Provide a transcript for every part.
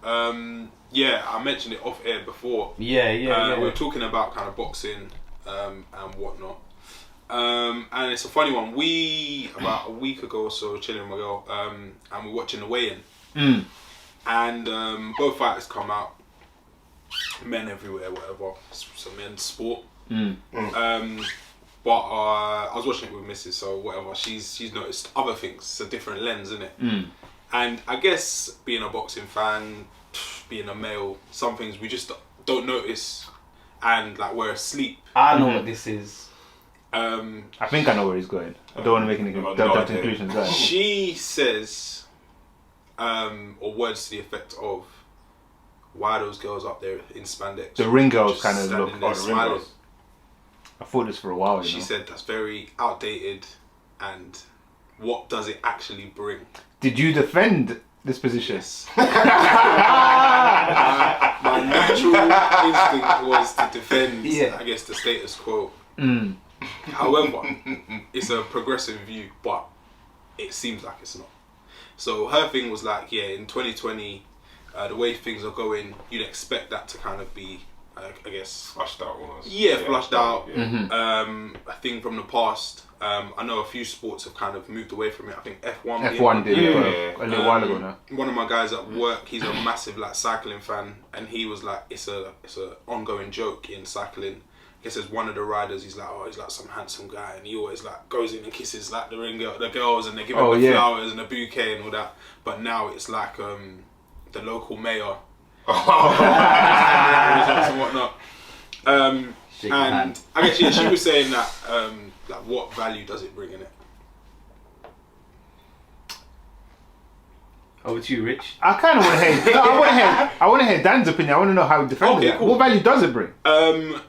I mentioned it off air before. Yeah. We were talking about kind of boxing and whatnot. And it's a funny one. About a week ago or so, chilling with my girl, and we're watching the weigh-in. And both fighters come out, men everywhere, whatever. It's a men's sport. But I was watching it with Mrs. So whatever, she's noticed other things. It's a different lens, isn't it? And I guess being a boxing fan, being a male, some things we just don't notice, and like we're asleep. I know what this is. I think I know where he's going. I don't want to make any conclusions. Right? She says, or words to the effect of, why are those girls up there in spandex? The ring girls kind of look like smiling. I thought this for a while. She said that's very outdated, and what does it actually bring? Did you defend this position? Yes. My natural instinct was to defend, I guess, the status quo. However, it's a progressive view, but it seems like it's not. So her thing was like, in 2020, the way things are going, you'd expect that to kind of be, I guess, flushed out almost. Flushed out. A thing from the past. I know a few sports have kind of moved away from it. I think F1 did a little while ago now. One of my guys at work, he's a massive cycling fan, and he was like, it's a ongoing joke in cycling. I guess as one of the riders, he's like some handsome guy, and he always goes in and kisses the girls, and they give him flowers and a bouquet and all that. But now it's like the local mayor. And whatnot. And I guess she was saying that what value does it bring in it? Over to you, Rich. I kind of want to hear. I want to hear Dan's opinion. I want to know how he defended it. Cool. What value does it bring?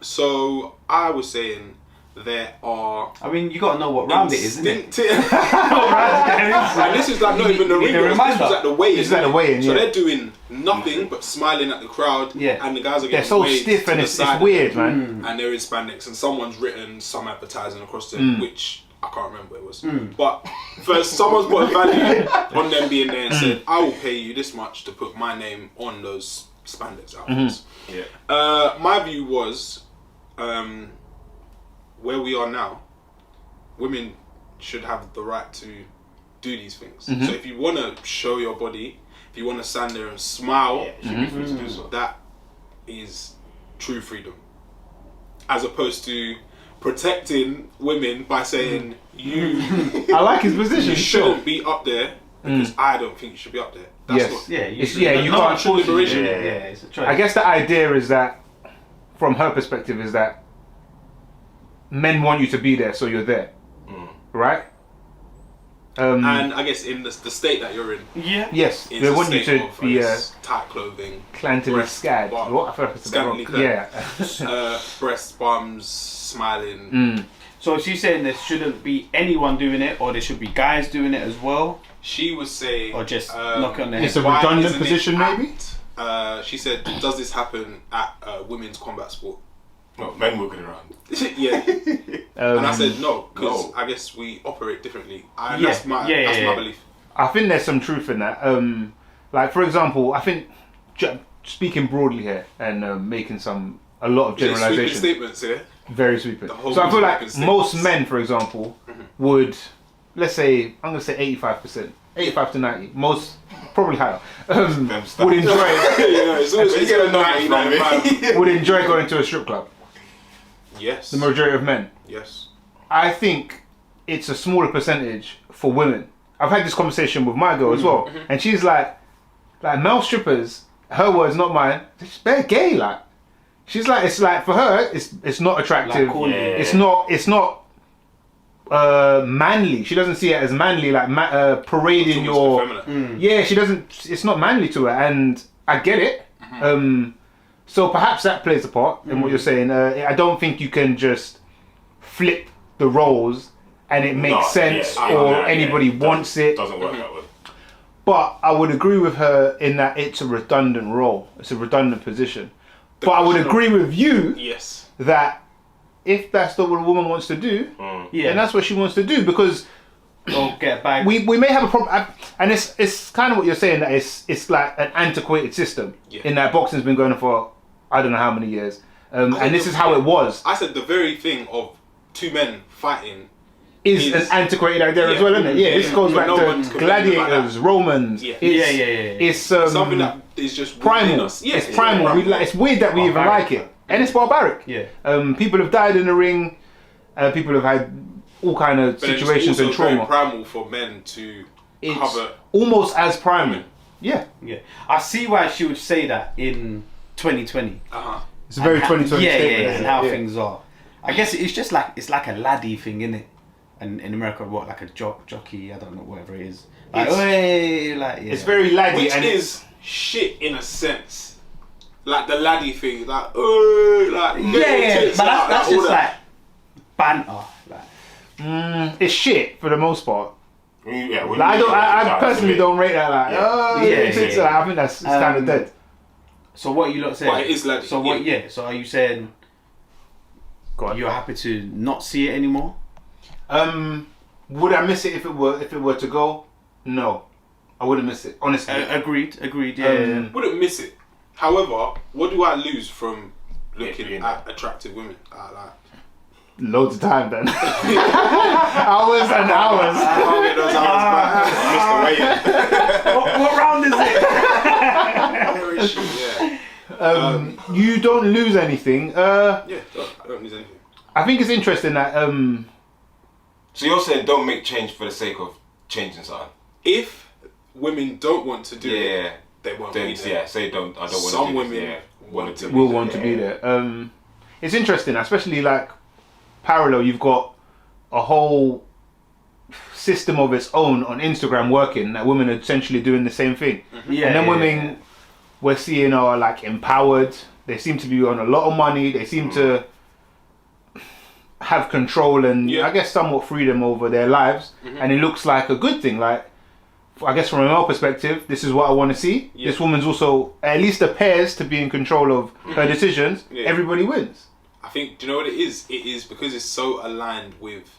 So I was saying there are. I mean, you got to know what round it is, isn't it? And this is not even the ring. This was at the weigh-in. This is at the weigh-in. So they're doing nothing but smiling at the crowd. Yeah. And the guys are getting they're so stiff and it's weird, man. And they're in spandex, and someone's written some advertising across them, which I can't remember what it was. But first, someone's put a value on them being there and said, I will pay you this much to put my name on those spandex outfits. My view was, where we are now, women should have the right to do these things. So if you want to show your body, if you want to stand there and smile, you should be free to do so. That is true freedom. As opposed to protecting women by saying I like his position. You shouldn't be up there because I don't think you should be up there. That's what. You can't true liberation. It's a choice. I guess the idea is that, from her perspective, is that men want you to be there, so you're there, right? And I guess in the state that you're in, yes, they want you to be tight clothing, clantily scad. What? Breast, bums, smiling. So she's saying there shouldn't be anyone doing it, or there should be guys doing it as well. She was saying, or just knock on the head. It's a redundant position, maybe. She said, does this happen at women's combat sport? No, men walking around. And I said no, because I guess we operate differently. That's my belief. I think there's some truth in that. Like, for example, I think, speaking broadly here and making a lot of generalizations. Sweeping statements here. Very sweeping. So I feel like most men, for example, would, let's say, I'm going to say 85%. 85 to 90, most, probably higher, would enjoy it. Would enjoy going to a strip club. Yes. The majority of men. Yes. I think it's a smaller percentage for women. I've had this conversation with my girl as well, and she's like male strippers, her words, not mine, they're gay, like. She's like, it's like, for her, it's not attractive. It's not manly. She doesn't see it as manly, like parading your. Yeah, she doesn't. It's not manly to her, and I get it. So perhaps that plays a part in what you're saying. I don't think you can just flip the roles and it makes sense, or anybody wants it. Doesn't work that way. But I would agree with her in that it's a redundant role. It's a redundant position. But I would agree with you that if that's what a woman wants to do, then that's what she wants to do. Because go get a bag. We may have a problem, and it's kind of what you're saying, that it's like an antiquated system in that boxing's been going on for I don't know how many years, and this is how it was. I said the very thing of two men fighting is an antiquated idea as well, isn't it? Yeah, this goes back to gladiators, Romans. It's something that is just primal. Us. Yeah, it's primal. It's weird that we even like it, and it's barbaric. Yeah. People have died in the ring. People have had all kind of situations and trauma. Very primal for men to cover. Almost as primal. Yeah. Yeah. I see why she would say that in 2020. It's a very 2020 statement. And how things are. I guess it's just like a laddie thing, innit? And in America, what, like a jockey? I don't know, whatever it is. Like, it's very laddie, which and is shit in a sense. Like the laddie thing, like but that's just like banter. Like, it's shit for the most part. Yeah, like, I personally don't rate that. Like, I think that's kind of dead. So what are you lot saying? But it is laddie. So what? Yeah. So are you saying you're happy to not see it anymore? Would I miss it if it were to go? No, I wouldn't miss it. Honestly, agreed. Yeah. Wouldn't miss it. However, what do I lose from looking at attractive women? Loads of time then. Hours and hours. I'll get those hours back. What round is it? You don't lose anything. I don't lose anything. I think it's interesting that So you're saying don't make change for the sake of changing something? If women don't want to do it, they won't be there. Yeah, say don't. I don't want Some to do women this, will want to be there. It's interesting, especially like parallel. You've got a whole system of its own on Instagram working, that women are essentially doing the same thing. And then women we're seeing are like empowered. They seem to be on a lot of money. They seem to have control and I guess somewhat freedom over their lives, and it looks like a good thing. Like, I guess from a male perspective, this is what I want to see. This woman's also at least appears to be in control of her decisions. Everybody wins. I think, do you know what it is? It is because it's so aligned with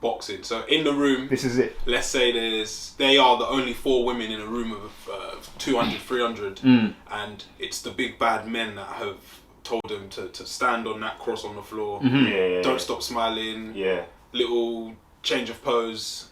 boxing. So in the room, this is it. Let's say they are the only 4 women in a room of 200, 300, and it's the big bad men that have told them to stand on that cross on the floor. Don't stop smiling. Little change of pose.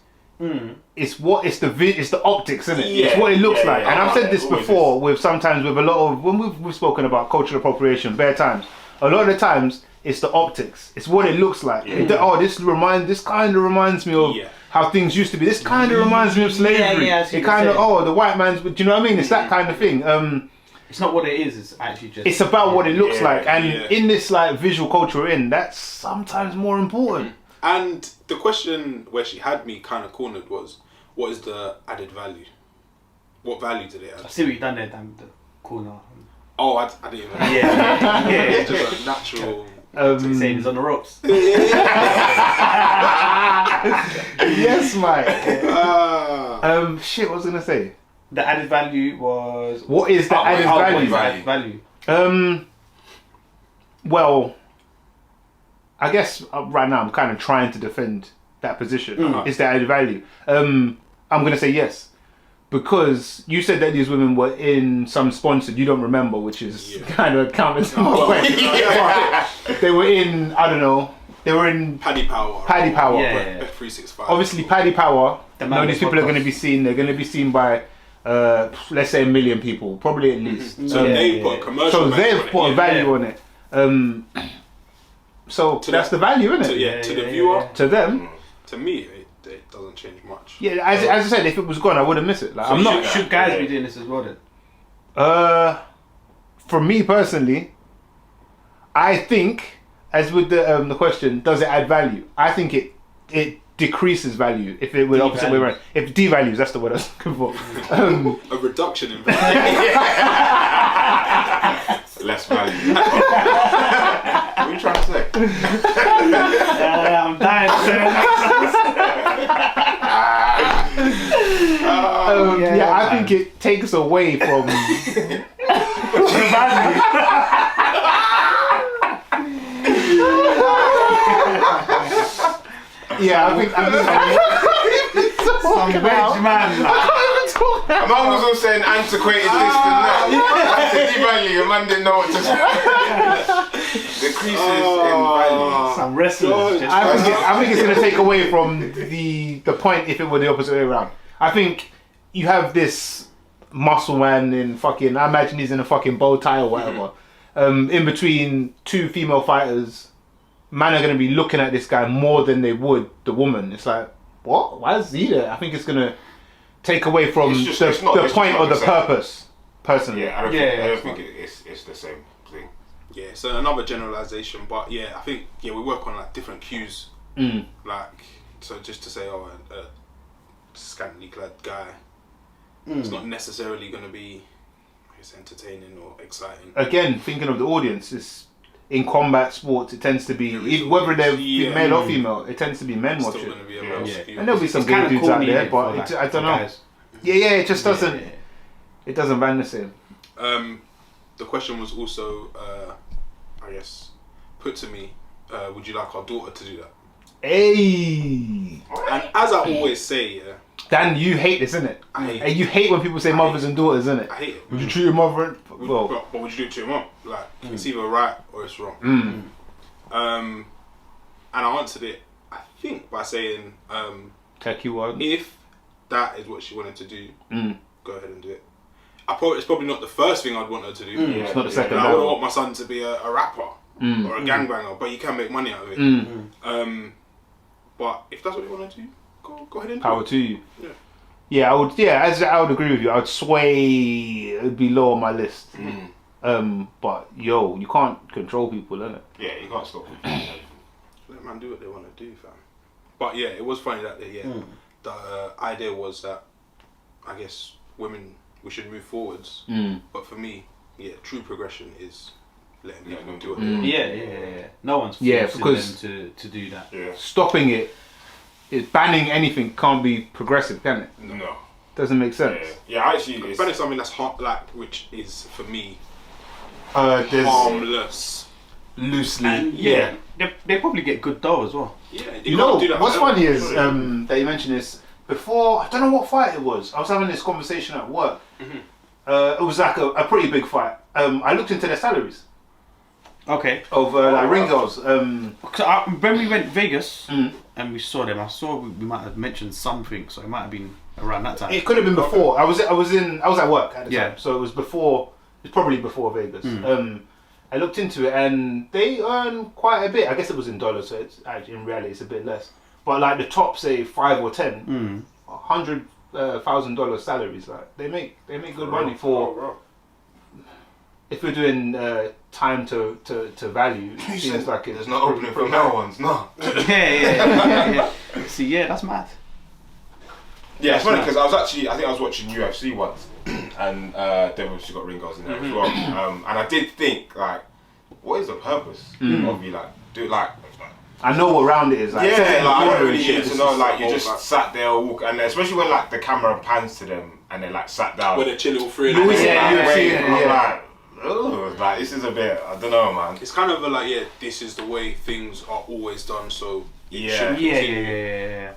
It's the optics, isn't it? It's what it looks like. And I've said this before with a lot of when we've spoken about cultural appropriation bare times. A lot of the times it's the optics. It's what it looks like. This kind of reminds me of how things used to be. This kind of reminds me of slavery. It kind of the white man's. Do you know what I mean? It's that kind of thing. It's not what it is. It's actually just. It's about what it looks like, and in this like visual culture we're in, that's sometimes more important. And the question where she had me kind of cornered was, what is the added value? What value did it add? I see what you've done there, damn the corner. Oh, I didn't even. Yeah. Just a natural. Saying it's on the ropes. Yes, Mike. Shit, what was I gonna say? The added value was. What is the added value? Well, I guess right now I'm kind of trying to defend that position. Is the added value? I'm gonna say yes, because you said that these women were in some sponsored. You don't remember, which is kind of counted to my point. They were in. I don't know. They were in Paddy Power. Yeah. 365. Obviously, Paddy Power. These people are going to be seen. They're going to be seen by, let's say, 1 million people, probably at least. So they put a commercial. So they've put a value on it. So that's the value, isn't it? To the viewer. To them. To me, it doesn't change much. Yeah, as I said, if it was gone, I wouldn't miss it. Like, so should guys be doing this as well then? For me personally, I think, as with the question, does it add value? I think it decreases value if it were the opposite way around. If it devalues, that's the word I was looking for. A reduction in value. Less value. What are you trying to say? I'm dying. I think it takes away from the value. I think Some veg man. My mum was all saying antiquated this and that. I said, Valley, your man didn't know what to say. The creases in Valley. Some wrestlers. I think it's going to take away from the point if it were the opposite way around. I think you have this muscle man in fucking, I imagine he's in a fucking bow tie or whatever. In between two female fighters, man are going to be looking at this guy more than they would the woman. It's like, what? Why is he there? I think it's going to take away from the point or the purpose, personally. Yeah, I don't think it's the same thing. Yeah, so another generalization, but yeah, I think we work on like different cues. Like, so just to say, a scantily clad guy, it's not necessarily going to be, I guess, entertaining or exciting. Again, thinking of the audience, it's in combat sports. It tends to be whether they're male or female. It tends to be men watching. Still going to be a male skew. And therell be some good dudes out there, but I don't know. Guys. Yeah, it just doesn't. It doesn't run the same. The question was also, I guess, put to me: would you like our daughter to do that? Hey, and as I always say, Dan, you hate this, innit? I hate it. And you hate when people say mothers and daughters, innit? I hate it. Would you treat your mother? But would you do it to your mom? Like, it's either right or it's wrong. And I answered it, I think, by saying, if that is what she wanted to do, go ahead and do it. It's probably not the first thing I'd want her to do. It's not the second. I wouldn't want my son to be a rapper or a gangbanger, but you can make money out of it. But if that's what you want to do, go ahead and do it. Power to you. Yeah, I would. Yeah, I would agree with you. I would sway. It would be low on my list. But you can't control people, innit? Yeah, you can't stop people. Let man do what they want to do, fam. But yeah, it was funny that the idea was that I guess women, we should move forwards. But for me, true progression is letting people do what they want. Yeah. No one's forcing them to do that. Yeah. Stopping it is banning anything can't be progressive, can it? No. Doesn't make sense. Yeah, actually, banning something that's which is for me harmless. Loosely. And they probably get good dough as well. Yeah. You know what's funny is that you mentioned this before. I don't know what fight it was. I was having this conversation at work. It was like a pretty big fight. I looked into their salaries. Okay. Of like ring girls. When we went Vegas and we saw them, I saw we might have mentioned something, so it might have been around that time. It could have been before. I was at work at the time, so it was before. It's probably before Vegas. I looked into it and they earn quite a bit. I guess it was in dollars, so it's actually in reality it's a bit less. But like the top, say 5 or 10, $100,000 salaries. Like they make good money for. If we're doing time to value, it seems like there's no opening for male ones, no. Yeah. See, that's mad. Yeah, it's funny because I think I was watching UFC once, and they've obviously got ring girls in there as well. And I did think, like, what is the purpose of you I know what round it is. Like, I don't really need to know. Like, you just sat there or walk, and especially when like the camera pans to them and they like sat down. When they're chilling all three. Like this is a bit, I don't know, man. It's kind of this is the way things are always done, so it should continue.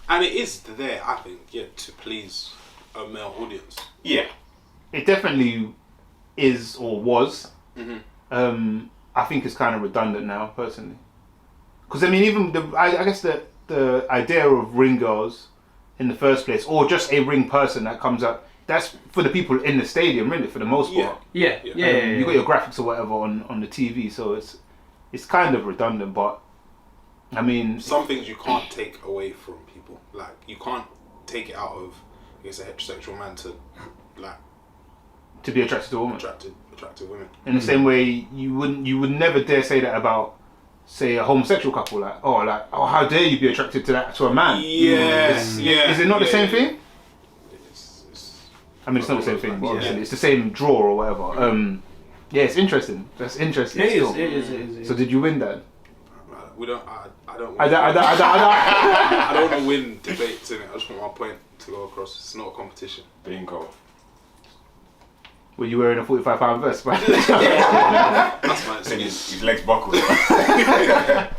And it is there, I think, to please a male audience. Yeah. It definitely is or was. I think it's kind of redundant now, personally. Because I mean, even I guess the idea of ring girls in the first place, or just a ring person that comes up, that's for the people in the stadium, really, for the most part. You got your graphics or whatever on the TV, so it's kind of redundant. But I mean, some things you can't take away from people. Like you can't take it out of, I guess, a heterosexual man to be attracted to a woman. Attractive women. In the same way, you would never dare say that about, say, a homosexual couple. How dare you be attracted to a man? Yes. Is it not the same thing? I mean, it's not the same thing, but obviously it's the same draw or whatever. It's interesting. That's interesting. It is. So did you win that? We don't. I don't. I don't want to win debates in it. I just want my point to go across. It's not a competition. Bingo. Were you wearing a 45-pound vest, man? That's my excuse. His legs buckled. Can't believe that.